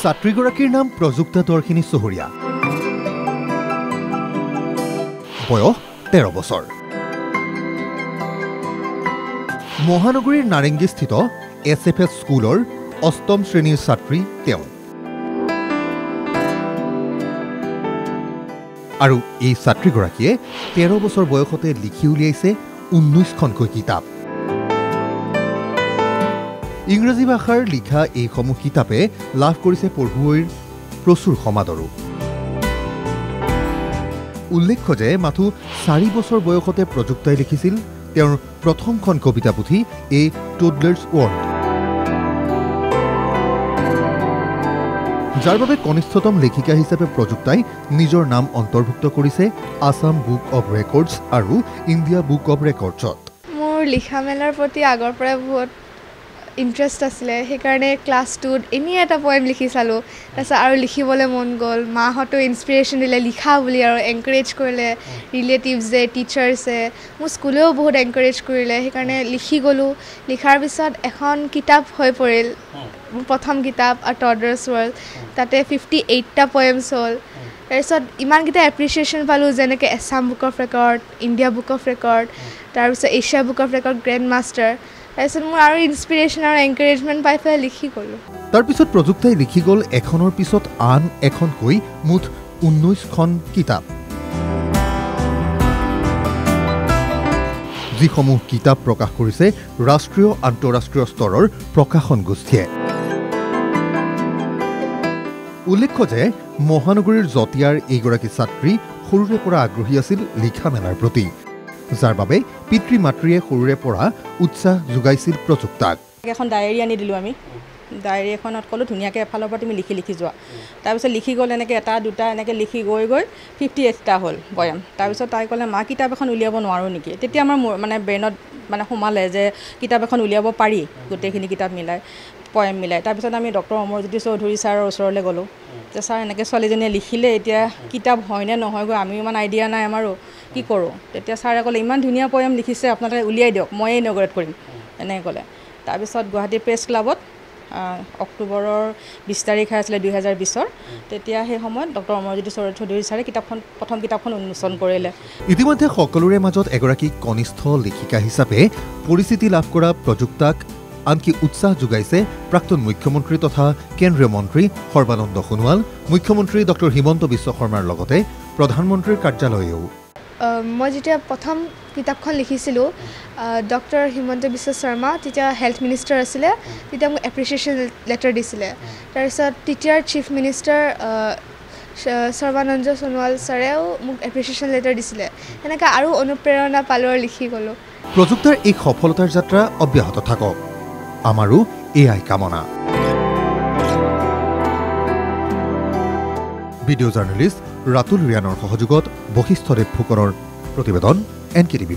ছাত্ৰীগৰাকীৰ নাম প্ৰযুক্তা দৰ্শিনী চহৰীয়া। বয়স 13 বছৰ। মহানগৰীৰ নাৰেংগীস্থিত SFS স্কুলৰ 8ম শ্ৰেণীৰ ছাত্ৰী তেওঁ। আৰু এই ছাত্ৰীগৰাকীয়ে 13 বছৰ বয়সতে লিখি উলিয়াইছে 19খনকৈ কিতাপ। ইংৰাজী ভাষাৰ লিখা এইসমূহ কিতাপে লাভ কৰিছে পঢ়ুৱৈৰ প্ৰচুৰ সমাদৰো। উল্লেখ্য যে মাথো 4 বছৰ বয়সতে প্ৰযুক্তাই লিখিছিল তেওঁৰ প্ৰথমখন কবিতা পুথি এ টডলাৰ্ছ ৱৰ্ল্ড, যাৰ বাবে কনিষ্ঠতম লেখিকা হিচাপে প্ৰযুক্তাই নিজৰ নাম অন্তৰ্ভুক্ত কৰিছে আছাম বুক অৱ ৰেকৰ্ডছ আৰু ইণ্ডিয়া বুক অৱ ৰেকৰ্ডছত। মোৰ লিখা মেলাৰ প্ৰতি আগৰ পৰাই বহুত ইণ্টাৰেষ্ট আছিলে, সেইকাৰণে ক্লাছ 2ত এনেই এটা পয়েম লিখি চালোঁ। তাৰপিছত আৰু লিখিবলৈ মন গ'ল, মাহঁতেও ইনস্পিৰেশ্যন দিলে লিখা বুলি আৰু এনকাৰেজ কৰিলে, ৰিলেটিভছে টিচাৰ্ছে, মোৰ স্কুলেও বহুত এনকাৰেজ কৰিলে, সেইকাৰণে লিখি গ'লোঁ। লিখাৰ পিছত এখন কিতাপ হৈ পৰিল, মোৰ প্ৰথম কিতাপ আ টডলাৰ্ছ ৱৰ্ল্ড। তাতে 58টা পয়েমছ হ'ল। তাৰপিছত ইমানকেইটা এপ্ৰিচিয়েশ্যন পালোঁ, যেনেকৈ Assam book of record, India book of record, তাৰপিছত Asia book of record grand master. তাৰপিছত মোৰ আৰু ইনস্পিৰেশ্যন আৰু এনকাৰেজমেণ্ট পাই পেলাই লিখি গ'লোঁ। তাৰপিছত প্ৰযুক্তাই লিখি গ'ল এখনৰ পিছত আন এখনকৈ মুঠ 19খন কিতাপ, যিসমূহ কিতাপ প্ৰকাশ কৰিছে ৰাষ্ট্ৰীয় আন্তঃৰাষ্ট্ৰীয় স্তৰৰ প্ৰকাশন গোষ্ঠীয়ে। উল্লেখ্য যে মহানগৰীৰ জটিয়াৰ এইগৰাকী ছাত্ৰী সৰুৰে পৰা আগ্ৰহী আছিল লিখা মেলাৰ প্ৰতি, যাৰ বাবে পিতৃ মাতৃয়ে সৰুৰে পৰা উৎসাহ যোগাইছিল প্ৰযুক্তাক। এখন ডায়েৰী আনি দিলোঁ আমি, ডায়েৰী এখনত ক'লোঁ ধুনীয়াকৈ এফালৰ পৰা তুমি লিখি লিখি যোৱা। তাৰপিছত লিখি গ'ল এনেকৈ এটা দুটা এনেকৈ লিখি গৈ 58টা হ'ল পয়েম। তাৰপিছত তাই ক'লে মা কিতাপ এখন উলিয়াব নোৱাৰোঁ নেকি? তেতিয়া আমাৰ মানে ব্ৰেইনত মানে সোমালে যে কিতাপ এখন উলিয়াব পাৰি, গোটেইখিনি কিতাপ মিলাই পয়েম মিলাই। তাৰপিছত আমি ডক্টৰ অমৰজ্যোতি চৌধুৰী ছাৰৰ ওচৰলৈ গ'লোঁ, যে ছাৰ এনেকৈ ছোৱালীজনীয়ে লিখিলে, এতিয়া কিতাপ হয়নে নহয়গৈ আমি ইমান আইডিয়া নাই আমাৰো, কি কৰোঁ? তেতিয়া ছাৰে ক'লে ইমান ধুনীয়া পয়েম লিখিছে, আপোনালোকে উলিয়াই দিয়ক, ময়ে ইনগ্ৰেট কৰিম, এনেকৈ ক'লে। তাৰপিছত গুৱাহাটী প্ৰেছ ক্লাবত অক্টোবৰৰ 20 তাৰিখে আছিলে 2020-ৰ, তেতিয়া সেই সময়ত ডক্টৰ অমৰজ্যোতি চৌধুৰী ছাৰে প্ৰথম কিতাপখন উন্মোচন কৰিলে। ইতিমধ্যে সকলোৰে মাজত এগৰাকী কনিষ্ঠ লেখিকা হিচাপে পৰিচিতি লাভ কৰা প্ৰযুক্তাক আনকি উৎসাহ যোগাইছে প্ৰাক্তন মুখ্যমন্ত্ৰী তথা কেন্দ্ৰীয় মন্ত্ৰী সৰ্বানন্দ সোণোৱাল, মুখ্যমন্ত্ৰী ডক্টৰ হিমন্ত বিশ্ব শৰ্মাৰ লগতে প্ৰধানমন্ত্ৰীৰ কাৰ্যালয়েও। মই যেতিয়া প্ৰথম কিতাপখন লিখিছিলোঁ, ডক্টৰ হিমন্ত বিশ্ব শৰ্মা তেতিয়া হেল্থ মিনিষ্টাৰ আছিলে, তেতিয়া মোক এপ্ৰিচিয়েশ্যন লেটাৰ দিছিলে। তাৰপিছত তেতিয়াৰ চিফ মিনিষ্টাৰ সৰ্বানন্দ সোণোৱাল ছাৰেও মোক এপ্ৰিচিয়েশ্যন লেটাৰ দিছিলে। সেনেকৈ আৰু অনুপ্ৰেৰণা পালোঁ আৰু লিখি গ'লোঁ। প্ৰযুক্তাৰ এই সফলতাৰ যাত্ৰা অব্যাহত থাকক, আমাৰো এয়াই কামনা। ভিডিঅ' জাৰ্নেলিষ্ট ৰাতুল ৰিয়ানৰ সহযোগত বশিষ্ঠদেৱ ফুকনৰ প্ৰতিবেদন NKTV+।